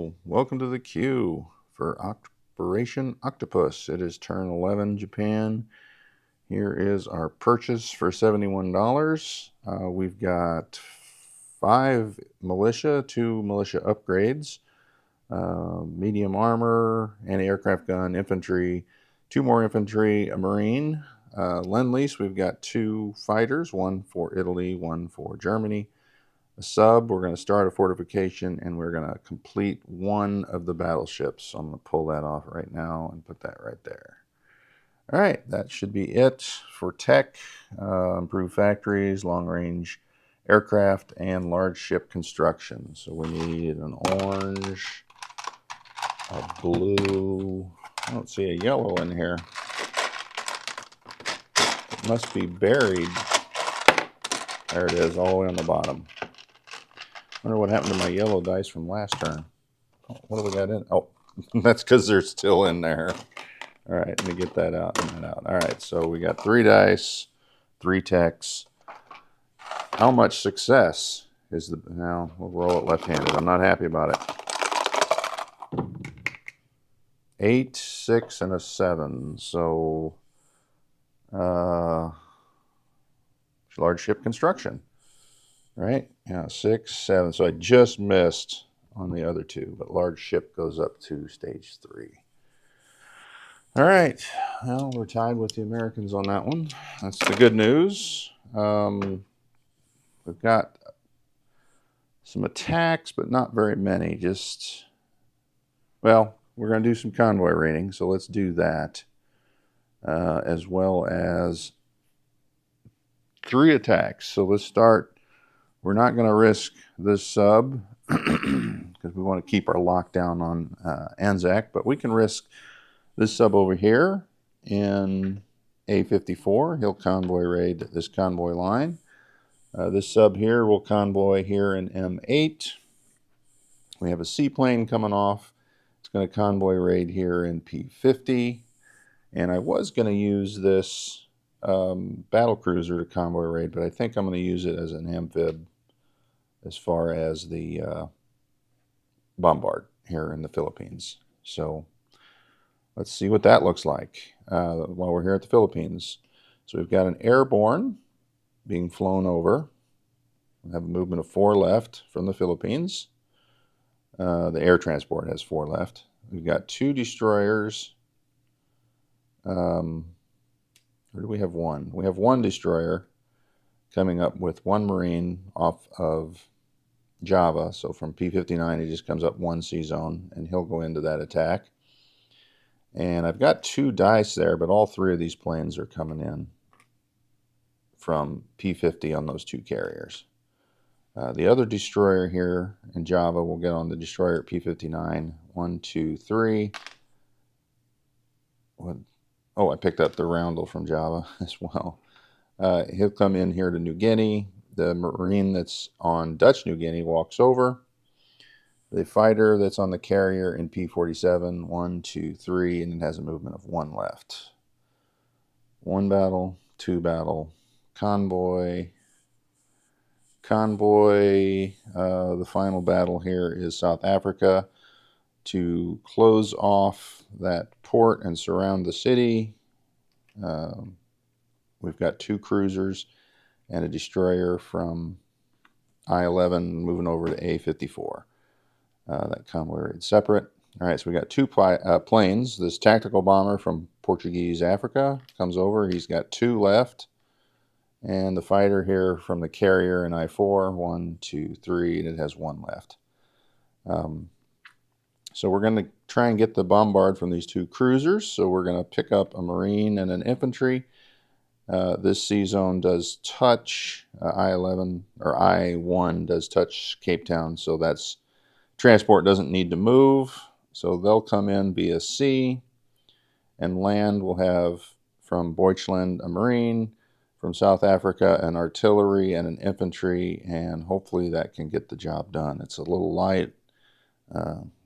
Hello, welcome to the queue for Operation Octopus. It is turn 11 Japan. Here is our purchase for $71. We've got 5 militia, 2 militia upgrades, medium armor, anti-aircraft gun, infantry, 2 more infantry, a marine. Lend-Lease, we've got 2 fighters, 1 for Italy, 1 for Germany. A sub, we're going to start a fortification, and we're going to complete 1 of the battleships. So I'm going to pull that off right now and put that right there. All right, that should be it for tech, improved factories, long-range aircraft, and large ship construction. So we need an orange, a blue. I don't see a yellow in here. It must be buried. There it is, all the way on the bottom. Wonder what happened to my yellow dice from last turn. Oh, what do we got in? Oh, that's because they're still in there. All right, let me get that out and that out. All right, so we got 3 dice, 3 techs. How much success is the... Now, we'll roll it left-handed. I'm not happy about it. 8, 6, and a 7. So, large ship construction. Right? Yeah, 6, 7. So I just missed on the other 2, but large ship goes up to stage 3. All right. Well, we're tied with the Americans on that one. That's the good news. We've got some attacks, but not very many. Just, well, we're going to do some convoy raiding, so let's do that. As well as 3 attacks. So let's start. We're not going to risk this sub because we want to keep our lockdown on Anzac, but we can risk this sub over here in A54. He'll convoy raid this convoy line. This sub here will convoy here in M8. We have a seaplane coming off. It's going to convoy raid here in P50. And I was going to use this battle cruiser to convoy raid, but I think I'm going to use it as an amphib as far as the bombard here in the Philippines. So let's see what that looks like while we're here at the Philippines. So we've got an airborne being flown over. We have a movement of 4 left from the Philippines. The air transport has 4 left. We've got 2 destroyers. Or do we have 1? We have 1 destroyer coming up with 1 marine off of Java. So from P59, he just comes up 1 sea zone, and he'll go into that attack. And I've got 2 dice there, but all 3 of these planes are coming in from P50 on those 2 carriers. The other destroyer here in Java will get on the destroyer at P59. 1, 2, 3. Oh, I picked up the Roundel from Java as well. He'll come in here to New Guinea. The marine that's on Dutch New Guinea walks over. The fighter that's on the carrier in P47, 1, 2, 3, and it has a movement of 1 left. 1 battle, 2 battle, convoy. Convoy, the final battle here is South Africa to close off that port and surround the city. We've got 2 cruisers and a destroyer from I-11 moving over to A-54. That convoy raid separate. All right, so we got 2 planes. This tactical bomber from Portuguese Africa comes over. He's got 2 left. And the fighter here from the carrier in I-4, 1, 2, 3, and it has 1 left. So we're going to try and get the bombard from these 2 cruisers. So we're going to pick up a marine and an infantry. This sea zone does touch I-11, or I-1 does touch Cape Town, so that's transport doesn't need to move. So they'll come in via sea, and land will have from Deutschland a marine, from South Africa an artillery and an infantry, and hopefully that can get the job done. It's a little light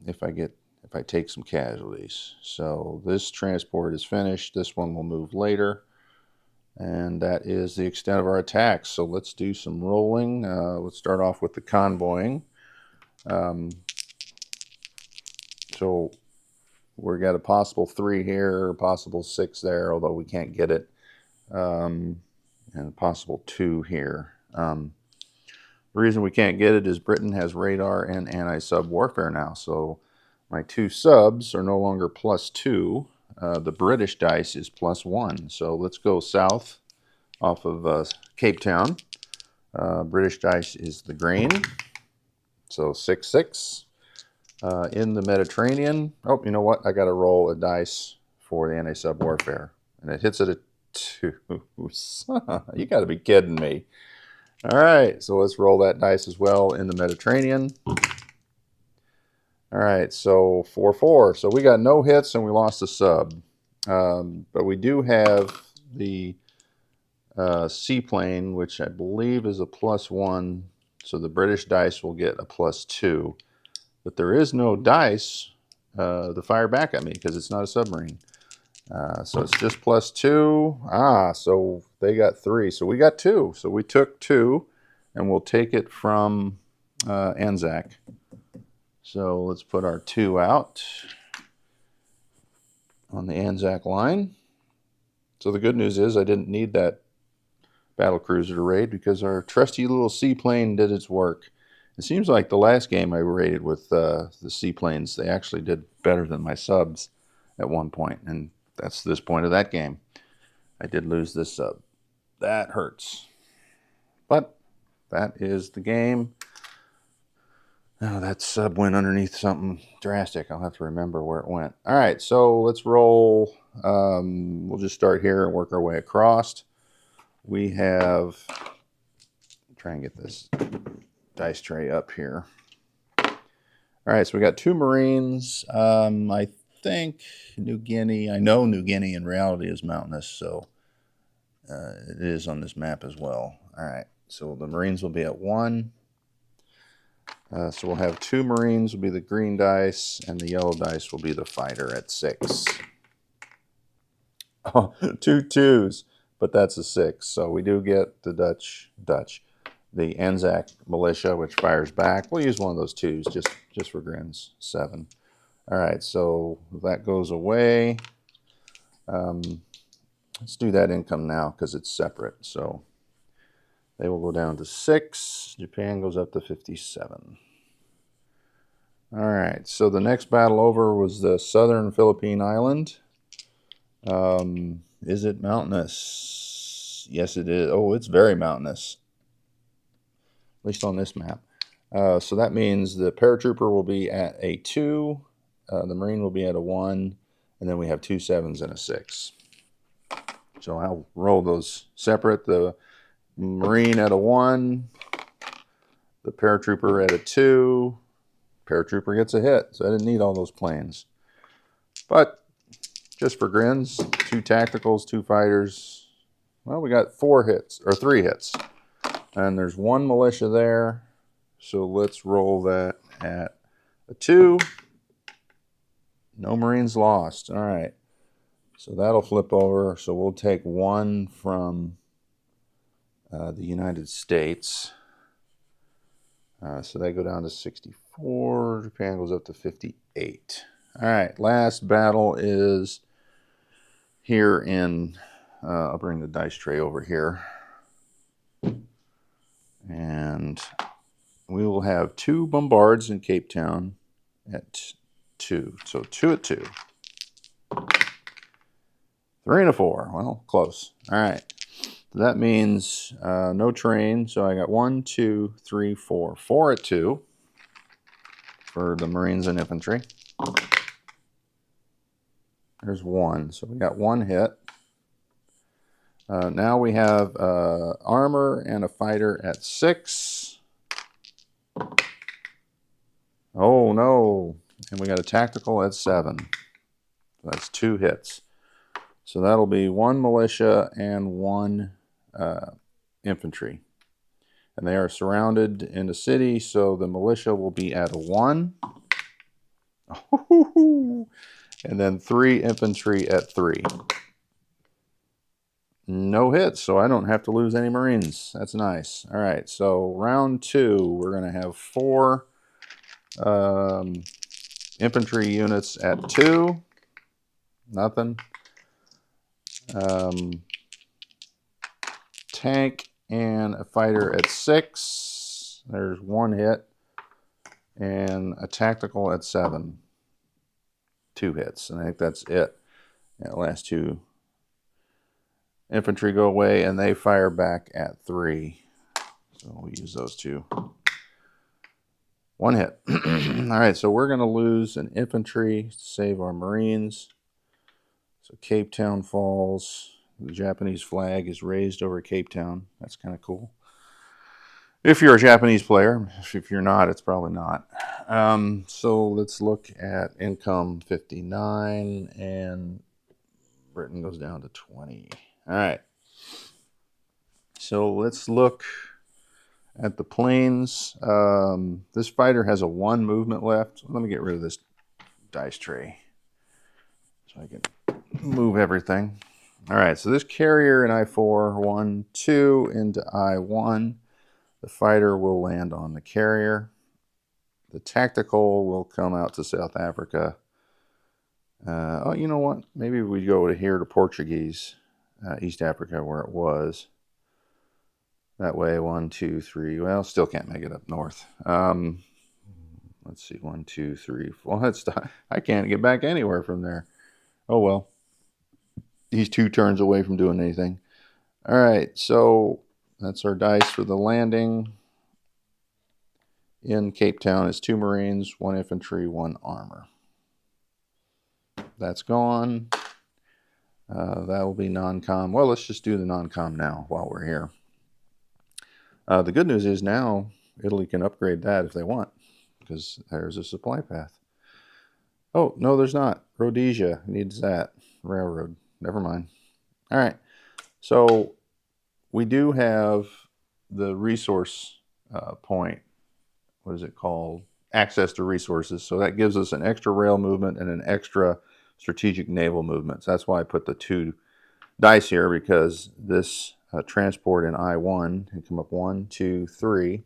if I take some casualties. So this transport is finished. This one will move later. And that is the extent of our attacks. So let's do some rolling. Let's start off with the convoying. So we've got a possible 3 here, a possible 6 there, although we can't get it, and a possible 2 here. The reason we can't get it is Britain has radar and anti-sub warfare now, so my 2 subs are no longer +2. The British dice is +1. So let's go south off of Cape Town. British dice is the green. So 6, 6. In the Mediterranean. Oh, you know what? I got to roll a dice for the anti-sub warfare. And it hits at a 2. You got to be kidding me. All right, so let's roll that dice as well in the Mediterranean. All right, so 4, 4. So we got no hits and we lost a sub. But we do have the seaplane, which I believe is a +1. So the British dice will get a +2. But there is no dice to fire back at me because it's not a submarine. So it's just +2. So they got 3. So we got 2. So we took 2, and we'll take it from Anzac. So let's put our 2 out on the Anzac line. So the good news is I didn't need that battle cruiser to raid because our trusty little seaplane did its work. It seems like the last game I raided with the seaplanes, they actually did better than my subs at one point, and that's this point of that game. I did lose this sub. That hurts. But that is the game. Now that sub went underneath something drastic. I'll have to remember where it went. All right, so let's roll. We'll just start here and work our way across. We have, try and get this dice tray up here. All right, so we got 2 Marines. I think New Guinea, I know New Guinea in reality is mountainous, so it is on this map as well. All right, so the Marines will be at 1. So we'll have 2 Marines will be the green dice, and the yellow dice will be the fighter at 6. Oh, 2 2s, but that's a 6. So we do get the Dutch. The Anzac militia, which fires back. We'll use one of those 2s just for grins. 7. All right, so that goes away. Let's do that income now because it's separate. So they will go down to 6. Japan goes up to 57. All right, so the next battle over was the southern Philippine island. Is it mountainous? Yes, it is. Oh, it's very mountainous. At least on this map. So that means the paratrooper will be at a 2, the Marine will be at a 1, and then we have 2 7s and a 6. So I'll roll those separate. The Marine at a 1, the paratrooper at a 2. Paratrooper gets a hit, so I didn't need all those planes. But just for grins, 2 tacticals, 2 fighters. Well, we got 4 hits, or 3 hits. And there's 1 militia there. So let's roll that at a 2. No Marines lost. All right. So that'll flip over. So we'll take 1 from the United States. So they go down to 64. Japan goes up to 58. All right. Last battle is here in, I'll bring the dice tray over here. And we will have 2 bombards in Cape Town at 2. So 2 at 2. 3 and a 4. Well, close. All right. So that means no train. So I got 1, 2, 3, 4. 4 at 2 for the Marines and infantry. There's 1. So we got 1 hit. Now we have armor and a fighter at 6. Oh, no. And we got a tactical at 7. That's 2 hits. So that'll be 1 militia and 1 infantry. And they are surrounded in the city, so the militia will be at a 1. And then 3 infantry at 3. No hits, so I don't have to lose any Marines. That's nice. All right, so round 2, we're going to have 4 Infantry units at 2. Nothing. Tank and a fighter at 6. There's 1 hit. And a tactical at 7. 2 hits. And I think that's it. Yeah, the last 2 infantry go away, and they fire back at 3. So we'll use those 2. 1 hit. All right, so we're going to lose an infantry to save our Marines. So Cape Town falls. The Japanese flag is raised over Cape Town. That's kind of cool. If you're a Japanese player. If you're not, it's probably not. So let's look at income 59, and Britain goes down to 20. All right. So let's look at the planes. This fighter has a 1 movement left. Let me get rid of this dice tray so I can move everything. All right, so this carrier in I-4, 1, 2 into I-1. The fighter will land on the carrier. The tactical will come out to South Africa. Oh, you know what? Maybe we go here to Portuguese, East Africa, where it was. That way, 1, 2, 3. Well, still can't make it up north. Let's see, 1, 2, 3, 4. I can't get back anywhere from there. Oh well. He's 2 turns away from doing anything. All right, so that's our dice for the landing. In Cape Town is 2 Marines, 1 infantry, 1 armor. That's gone. That will be non-com. Well, let's just do the non-com now while we're here. The good news is now Italy can upgrade that if they want, because there's a supply path. Oh, no, there's not. Rhodesia needs that. Railroad. Never mind. All right. So we do have the resource point. What is it called? Access to resources. So that gives us an extra rail movement and an extra strategic naval movement. So that's why I put the 2 dice here, because this transport in I-1 can come up 1, 2, 3.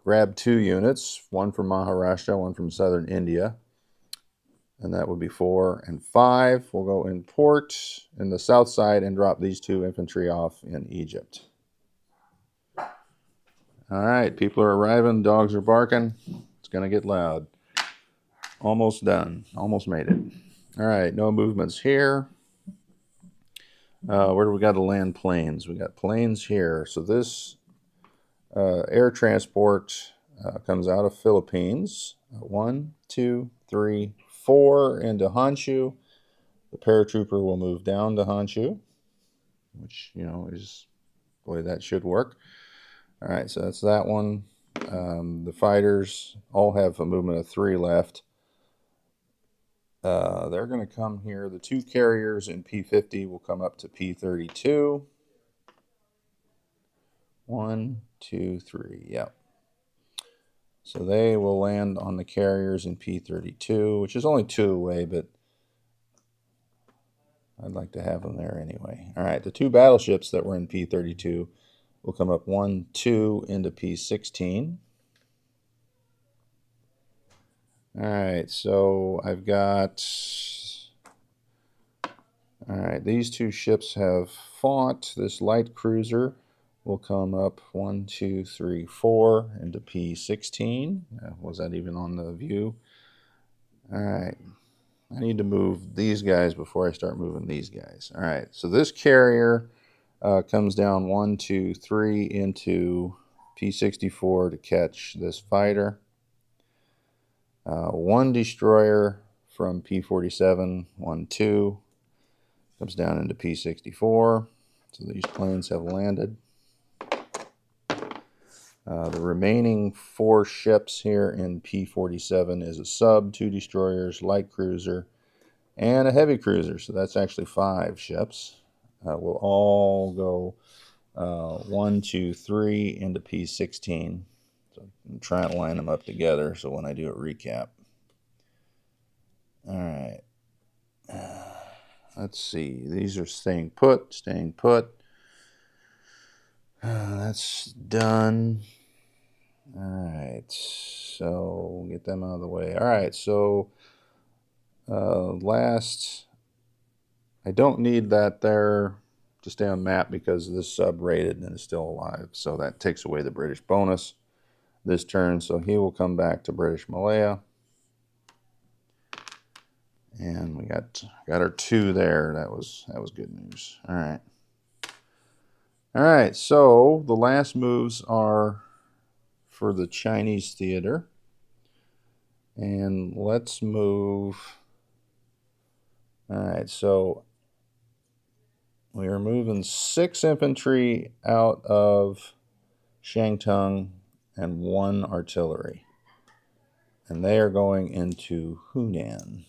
Grab 2 units, 1 from Maharashtra, 1 from southern India. And that would be 4 and 5. We'll go in port in the south side and drop these 2 infantry off in Egypt. All right, people are arriving. Dogs are barking. It's going to get loud. Almost done. Almost made it. All right, no movements here. Where do we got to land planes? We got planes here. So this air transport comes out of Philippines. 1, 2, 3, 4 into Honshu. The paratrooper will move down to Honshu, which, you know, is the way that should work. All right, so that's that one. The fighters all have a movement of 3 left. They're going to come here. The 2 carriers in P-50 will come up to P-32. 1, 2, 3. Yep. So they will land on the carriers in P-32, which is only 2 away, but I'd like to have them there anyway. All right, the 2 battleships that were in P-32 will come up 1, 2 into P-16. All right, so I've got... All right, these 2 ships have fought. This light cruiser will come up 1, 2, 3, 4 into P-16. Was that even on the view? All right. I need to move these guys before I start moving these guys. All right. So this carrier comes down 1, 2, 3 into P-64 to catch this fighter. 1 destroyer from P-47, 1, 2, comes down into P-64. So these planes have landed. The remaining 4 ships here in P-47 is a sub, 2 destroyers, light cruiser, and a heavy cruiser. So that's actually 5 ships. We'll all go 1, 2, 3 into P-16. So I'm trying to line them up together so when I do a recap. All right. Let's see. These are staying put, staying put. That's done. All right, so we'll get them out of the way. All right, so last, I don't need that there to stay on map because this sub rated and is still alive, so that takes away the British bonus this turn, so he will come back to British Malaya. And we got our 2 there. That was good news. All right. All right, so the last moves are for the Chinese theater. And let's move. All right, so we are moving 6 infantry out of Shantung and 1 artillery. And they are going into Hunan.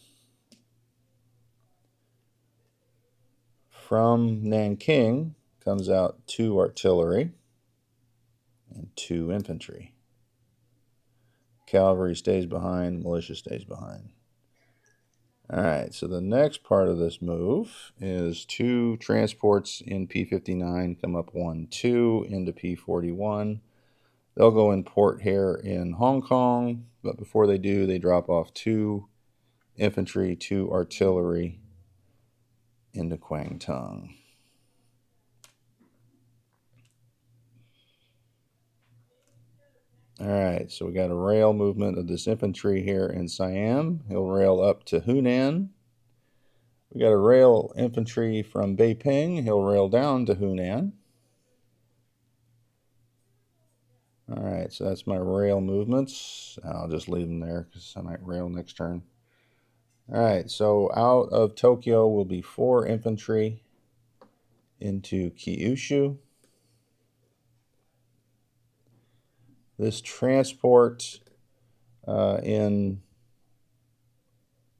From Nanking comes out 2 artillery and 2 infantry. Cavalry stays behind, militia stays behind. All right, so the next part of this move is 2 transports in P-59 come up 1-2 into P-41. They'll go in port here in Hong Kong, but before they do, they drop off 2 infantry, 2 artillery into Kwangtung. All right, so we got a rail movement of this infantry here in Siam. He'll rail up to Hunan. We got a rail infantry from Beiping. He'll rail down to Hunan. All right, so that's my rail movements. I'll just leave them there because I might rail next turn. All right, so out of Tokyo will be 4 infantry into Kyushu. This transport in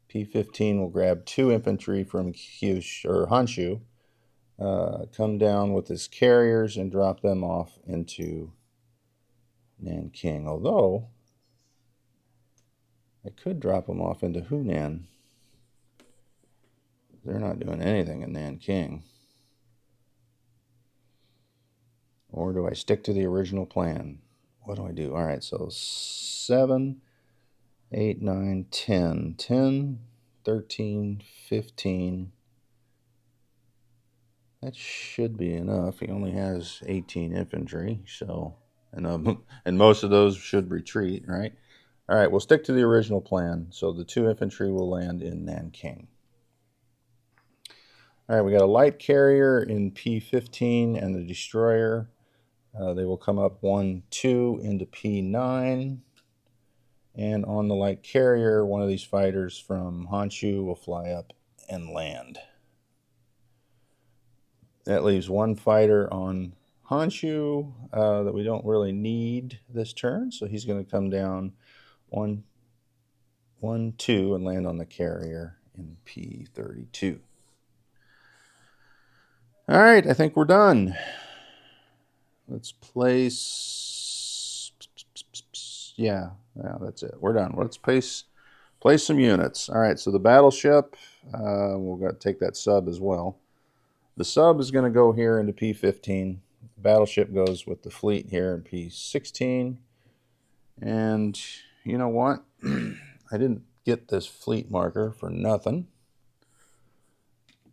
P-15 will grab 2 infantry from Kyushu or Honshu, come down with his carriers and drop them off into Nanking. Although I could drop them off into Hunan. They're not doing anything in Nanking. Or do I stick to the original plan? What do I do? All right, so 7, 8, 9, 10. 10, 13, 15. That should be enough. He only has 18 infantry, so and most of those should retreat, right? All right, we'll stick to the original plan. So the 2 infantry will land in Nanking. All right, we got a light carrier in P-15 and the destroyer. They will come up 1-2 into P-9. And on the light carrier, one of these fighters from Honshu will fly up and land. That leaves 1 fighter on Honshu that we don't really need this turn. So he's going to come down 1-2 and land on the carrier in P-32. All right, I think we're done. Let's place. Yeah, that's it. We're done. Let's place some units. All right, so the battleship, we'll got to take that sub as well. The sub is going to go here into P-15. The battleship goes with the fleet here in P-16. And you know what? I didn't get this fleet marker for nothing.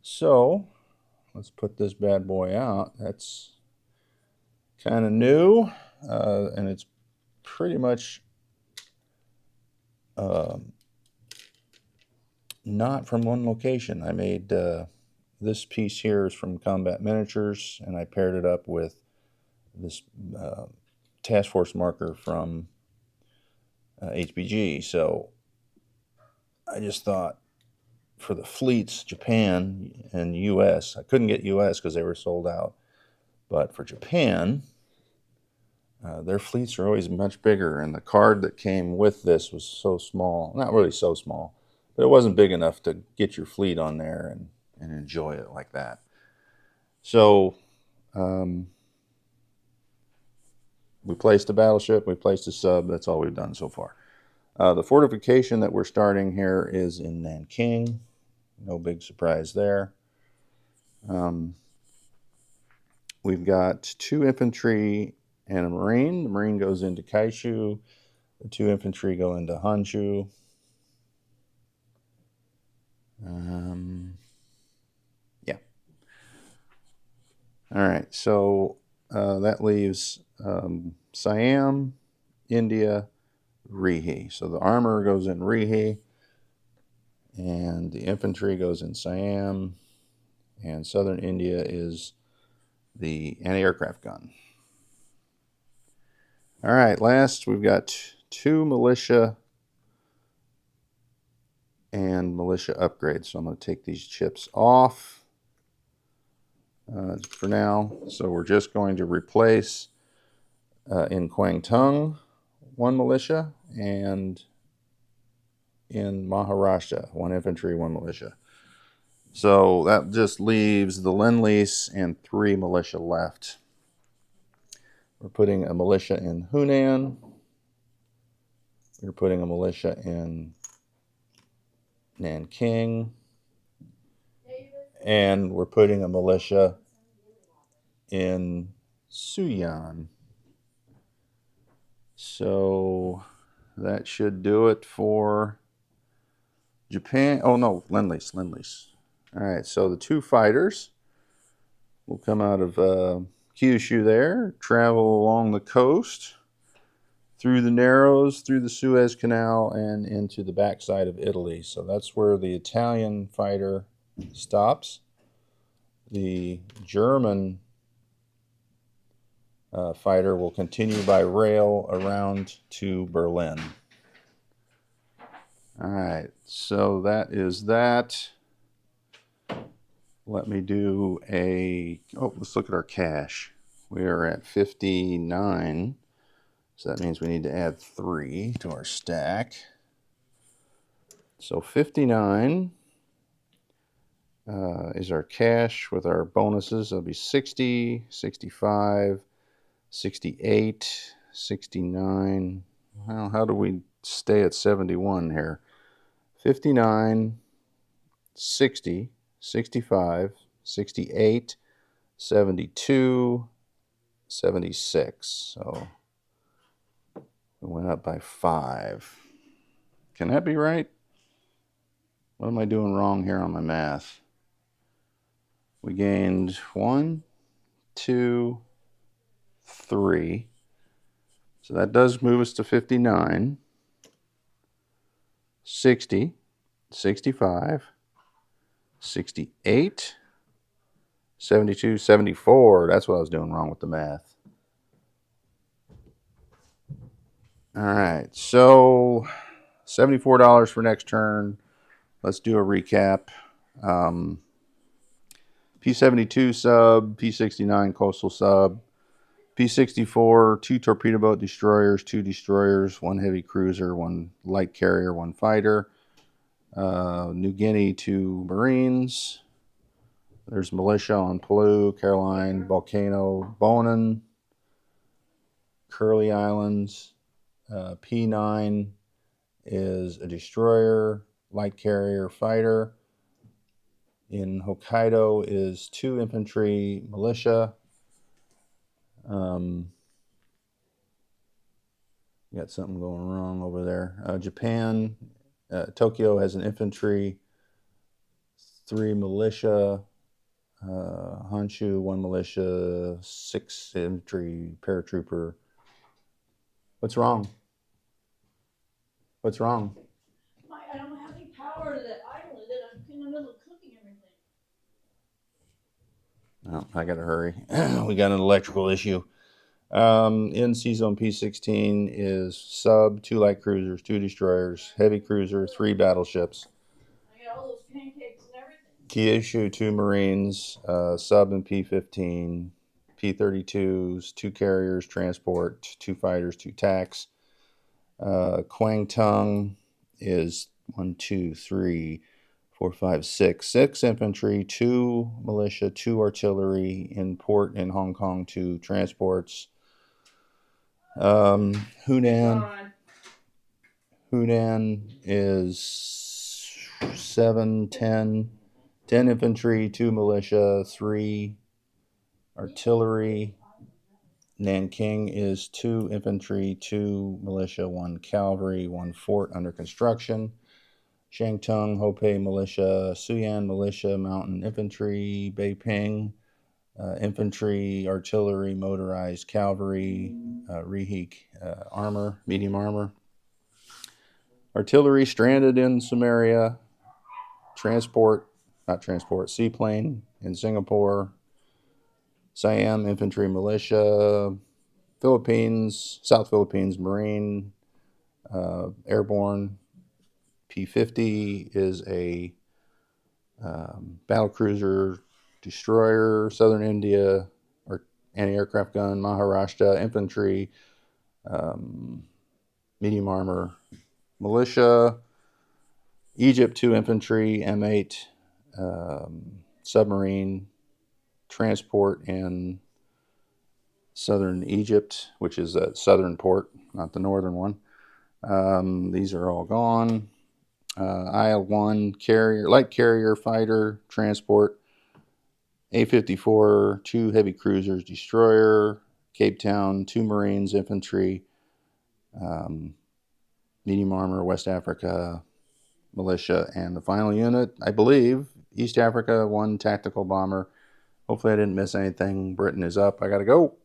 So let's put this bad boy out. That's kind of new, and it's pretty much not from one location. I made this piece here is from Combat Miniatures, and I paired it up with this task force marker from HBG. So I just thought for the fleets, Japan and US, I couldn't get US because they were sold out, but for Japan, their fleets are always much bigger, and the card that came with this was so small. Not really so small, but it wasn't big enough to get your fleet on there and enjoy it like that. So we placed a battleship, we placed a sub. That's all we've done so far. The fortification that we're starting here is in Nanking. No big surprise there. We've got 2 infantry and a Marine. The Marine goes into Kaishu. The 2 infantry go into Honshu. Yeah. All right, so that leaves Siam, India, Rihe. So the armor goes in Rihe, and the infantry goes in Siam, and southern India is the anti-aircraft gun. All right, last we've got 2 militia and militia upgrades. So I'm going to take these chips off for now. So we're just going to replace in Kwangtung 1 militia, and in Maharashtra 1 infantry, 1 militia. So that just leaves the Lend-Lease and 3 militia left. We're putting a militia in Hunan. We're putting a militia in Nanking. And we're putting a militia in Suyan. So that should do it for Japan. Oh no, Lend-Lease. All right, so the 2 fighters will come out of Kyushu there, travel along the coast, through the Narrows, through the Suez Canal, and into the backside of Italy. So that's where the Italian fighter stops. The German fighter will continue by rail around to Berlin. All right, so that is that. Let me do let's look at our cash. We are at 59. So that means we need to add 3 to our stack. So 59 is our cash with our bonuses. It'll be 60, 65, 68, 69. Well, how do we stay at 71 here? 59, 60, 65, 68, 72, 76. So we went up by 5. Can that be right? What am I doing wrong here on my math? We gained 1, 2, 3. So that does move us to 59, 60, 65, 68, 72, 74. That's what I was doing wrong with the math. All right, so $74 for next turn. Let's do a recap. P-72 sub, P-69 coastal sub, P-64, 2 torpedo boat destroyers, 2 destroyers, 1 heavy cruiser, 1 light carrier, 1 fighter. New Guinea, 2 Marines. There's militia on Palau, Caroline, Volcano, Bonin, Curly Islands. P9 is a destroyer, light carrier, fighter. In Hokkaido is 2 infantry, militia. Got something going wrong over there. Japan, Tokyo has an infantry, 3 militia. Honshu, 1 militia, 6 infantry, paratrooper. What's wrong? What's wrong? I don't have any power to that island. I'm in the middle of cooking everything. Oh, I got to hurry. We got an electrical issue. In C-Zone P-16 is sub, 2 light cruisers, 2 destroyers, heavy cruiser, 3 battleships. I got all those pancakes and everything. Kyushu, 2 Marines, sub and P-15, P-32s, 2 carriers, transport, 2 fighters, 2 TACs. Kwangtung is 1, 2, 3, 4, 5, 6. 6 infantry, 2 militia, 2 artillery in port in Hong Kong, 2 transports. Hunan is 7, 10 infantry, 2 militia, 3 artillery. Nanking is 2 infantry, 2 militia, 1 cavalry, 1 fort under construction. Shangtung, Hopei militia, Suyan militia, mountain infantry, Beiping infantry, artillery, motorized cavalry, Rihik armor, medium armor. Artillery stranded in Samaria, seaplane in Singapore, Siam infantry militia, Philippines, South Philippines Marine, airborne. P-50 is a battle cruiser destroyer, Southern India, or anti-aircraft gun, Maharashtra infantry, medium armor militia, Egypt 2 infantry, M8 submarine transport in southern Egypt, which is a southern port, not the northern one. These are all gone. IL-1 carrier, light carrier, fighter, transport. A-54, 2 heavy cruisers, destroyer. Cape Town, 2 Marines, infantry. Medium armor, West Africa, militia. And the final unit, I believe, East Africa, 1 tactical bomber. Hopefully I didn't miss anything. Britain is up. I gotta go.